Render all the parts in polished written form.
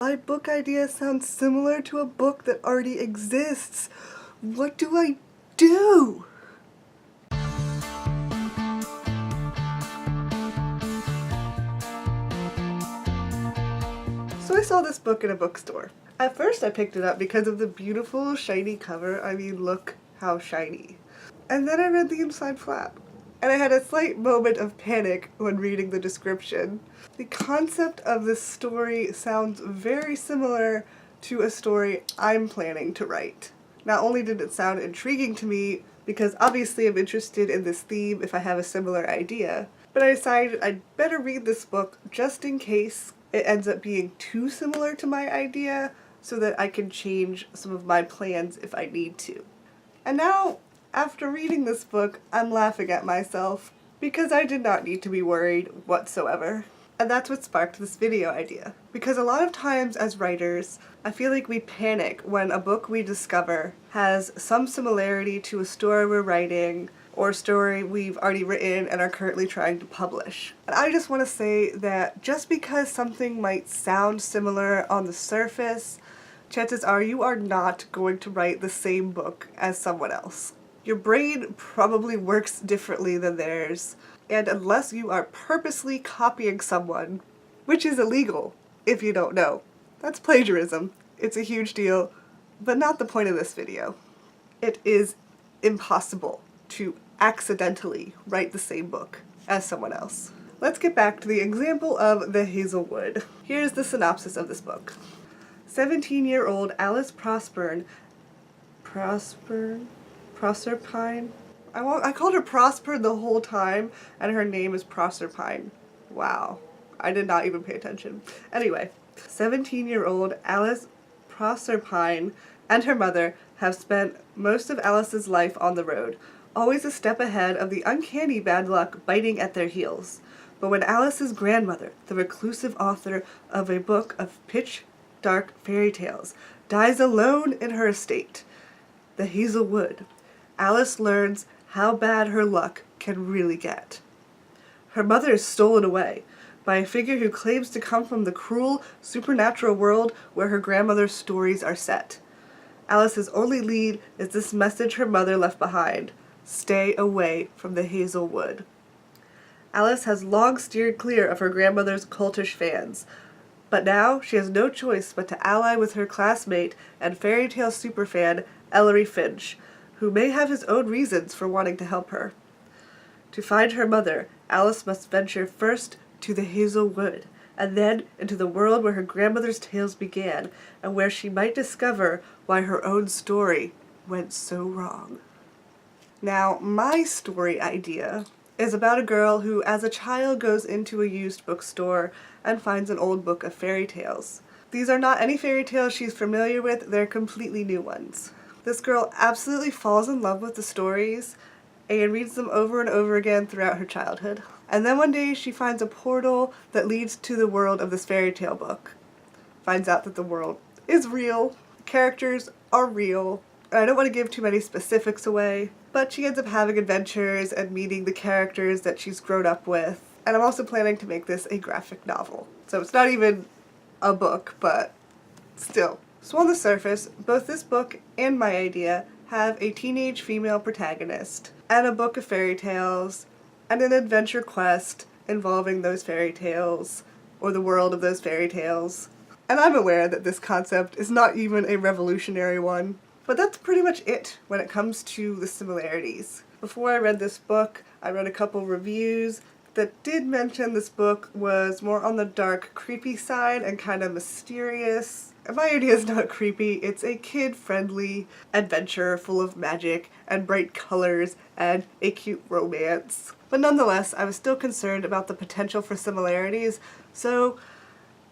My book idea sounds similar to a book that already exists. What do I do? So I saw this book in a bookstore. At first I picked it up because of the beautiful shiny cover. I mean, look how shiny. And then I read the inside flap, and I had a slight moment of panic when reading the description. The concept of this story sounds very similar to a story I'm planning to write. Not only did it sound intriguing to me, because obviously I'm interested in this theme if I have a similar idea, but I decided I'd better read this book just in case it ends up being too similar to my idea so that I can change some of my plans if I need to. And now, after reading this book, I'm laughing at myself because I did not need to be worried whatsoever. And that's what sparked this video idea. Because a lot of times as writers, I feel like we panic when a book we discover has some similarity to a story we're writing or a story we've already written and are currently trying to publish. And I just want to say that just because something might sound similar on the surface, chances are you are not going to write the same book as someone else. Your brain probably works differently than theirs, and unless you are purposely copying someone, which is illegal if you don't know, that's plagiarism. It's a huge deal, but not the point of this video. It is impossible to accidentally write the same book as someone else. Let's get back to the example of the Hazel Wood. Here's the synopsis of this book. 17-year-old Alice Proserpine. I called her Prosper the whole time, and her name is Proserpine. Wow. I did not even pay attention. Anyway, 17-year-old Alice Proserpine and her mother have spent most of Alice's life on the road, always a step ahead of the uncanny bad luck biting at their heels. But when Alice's grandmother, the reclusive author of a book of pitch-dark fairy tales, dies alone in her estate, the Hazel Wood, Alice learns how bad her luck can really get. Her mother is stolen away by a figure who claims to come from the cruel, supernatural world where her grandmother's stories are set. Alice's only lead is this message her mother left behind: stay away from the Hazel Wood. Alice has long steered clear of her grandmother's cultish fans, but now she has no choice but to ally with her classmate and fairy tale superfan Ellery Finch, who may have his own reasons for wanting to help her. To find her mother, Alice must venture first to the Hazel Wood, and then into the world where her grandmother's tales began, and where she might discover why her own story went so wrong. Now, my story idea is about a girl who, as a child, goes into a used bookstore and finds an old book of fairy tales. These are not any fairy tales she's familiar with, they're completely new ones. This girl absolutely falls in love with the stories and reads them over and over again throughout her childhood. And then one day she finds a portal that leads to the world of this fairy tale book. Finds out that the world is real, the characters are real, and I don't want to give too many specifics away, but she ends up having adventures and meeting the characters that she's grown up with. And I'm also planning to make this a graphic novel. So it's not even a book, but still. So on the surface, both this book and my idea have a teenage female protagonist, and a book of fairy tales, and an adventure quest involving those fairy tales, or the world of those fairy tales. And I'm aware that this concept is not even a revolutionary one, but that's pretty much it when it comes to the similarities. Before I read this book, I read a couple reviews that did mention this book was more on the dark, creepy side and kind of mysterious. And my idea is not creepy, it's a kid-friendly adventure full of magic and bright colors and a cute romance. But nonetheless, I was still concerned about the potential for similarities, so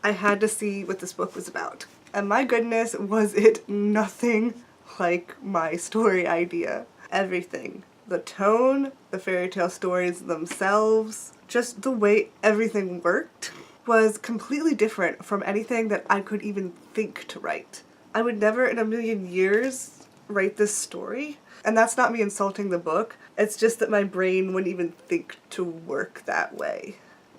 I had to see what this book was about. And my goodness, was it nothing like my story idea. Everything. The tone, the fairy tale stories themselves, just the way everything worked was completely different from anything that I could even think to write. I would never in a million years write this story, and that's not me insulting the book, it's just that my brain wouldn't even think to work that way,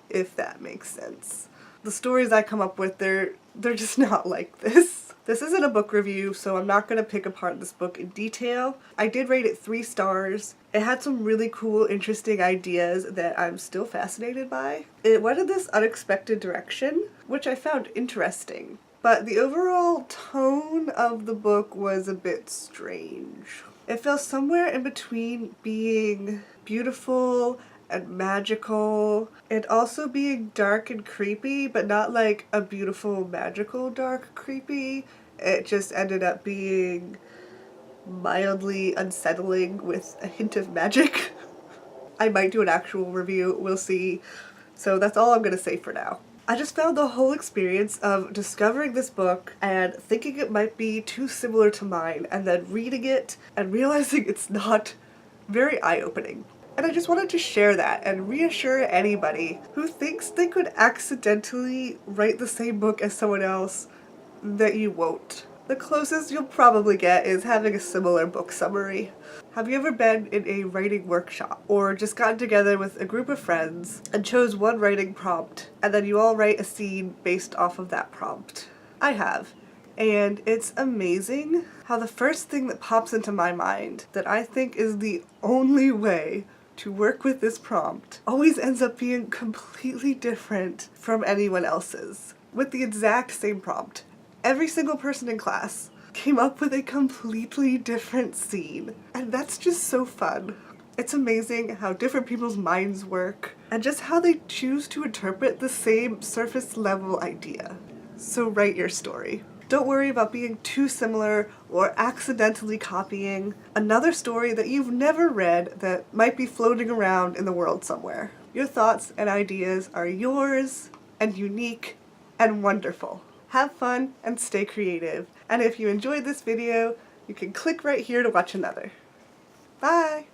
if that makes sense. The stories I come up with, they're they're just not like this. This isn't a book review, so I'm not going to pick apart this book in detail. I did rate it 3 stars. It had some really cool, interesting ideas that I'm still fascinated by. It went in this unexpected direction, which I found interesting. But the overall tone of the book was a bit strange. It fell somewhere in between being beautiful and magical, and also being dark and creepy, but not like a beautiful, magical, dark, creepy. It just ended up being mildly unsettling with a hint of magic. I might do an actual review, we'll see. So that's all I'm gonna say for now. I just found the whole experience of discovering this book and thinking it might be too similar to mine, and then reading it and realizing it's not, very eye-opening. And I just wanted to share that and reassure anybody who thinks they could accidentally write the same book as someone else that you won't. The closest you'll probably get is having a similar book summary. Have you ever been in a writing workshop or just gotten together with a group of friends and chose one writing prompt and then you all write a scene based off of that prompt? I have. And it's amazing how the first thing that pops into my mind that I think is the only way to work with this prompt always ends up being completely different from anyone else's. With the exact same prompt, every single person in class came up with a completely different scene, and that's just so fun. It's amazing how different people's minds work and just how they choose to interpret the same surface level idea. So write your story. Don't worry about being too similar or accidentally copying another story that you've never read that might be floating around in the world somewhere. Your thoughts and ideas are yours and unique and wonderful. Have fun and stay creative. And if you enjoyed this video, you can click right here to watch another. Bye!